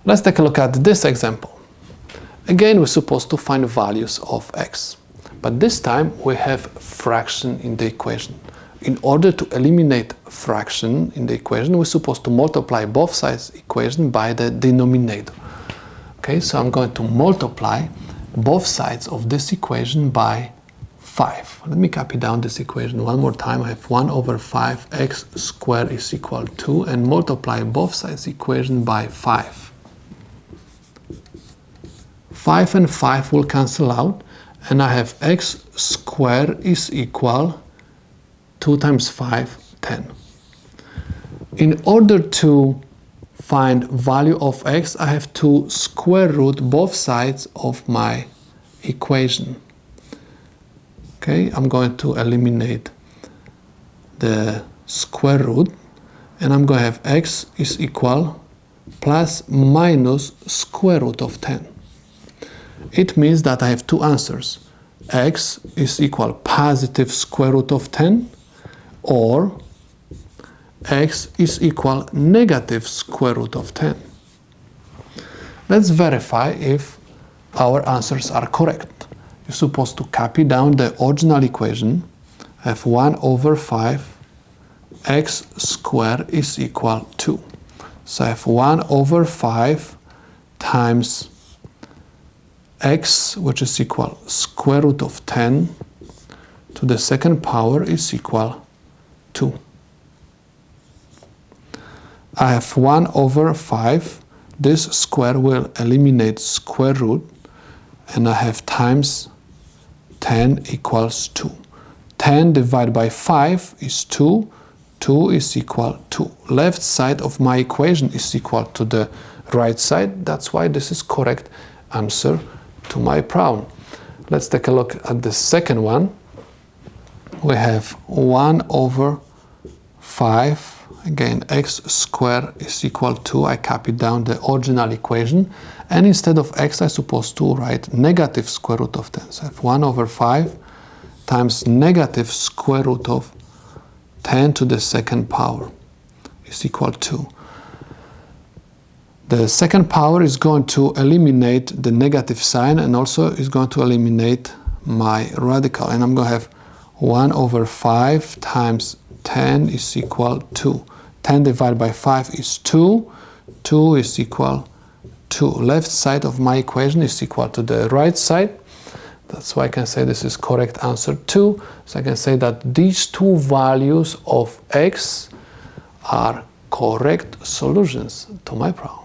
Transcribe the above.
Let's take a look at this example. Again, we're supposed to find values of x, but this time we have fraction in the equation. In order to eliminate fraction in the equation, we're supposed to multiply both sides of the equation by the denominator. Okay, so I'm going to multiply both sides of this equation by 5. Let me copy down this equation one more time. I have 1 over 5 x squared is equal to, and multiply both sides of the equation by 5. 5 and 5 will cancel out, and I have x squared is equal 2 times 5, 10. In order to find value of x, I have to square root both sides of my equation. Okay, I'm going to eliminate the square root, and I'm going to have x is equal plus minus square root of 10. It means that I have two answers. X is equal positive square root of 10, or x is equal negative square root of 10. Let's verify if our answers are correct. You're supposed to copy down the original equation. I have 1 over 5 x squared is equal 2. So I have 1 over 5 times x, which is equal square root of 10 to the second power is equal 2. I have 1 over 5. This square will eliminate square root, and I have times 10 equals 2. 10 divided by 5 is 2. 2 is equal to. Left side of my equation is equal to the right side. That's why this is correct answer to my problem. Let's take a look at the second one. We have 1 over 5. Again, x squared is equal to, I copied down the original equation, and instead of x, I'm supposed to write negative square root of 10. So I have 1 over 5 times negative square root of 10 to the second power is equal to. The second power is going to eliminate the negative sign, and also is going to eliminate my radical. And I'm going to have 1 over 5 times 10 is equal to. 10 divided by 5 is 2. 2 is equal to. Left side of my equation is equal to the right side. That's why I can say this is correct answer 2. So I can say that these two values of x are correct solutions to my problem.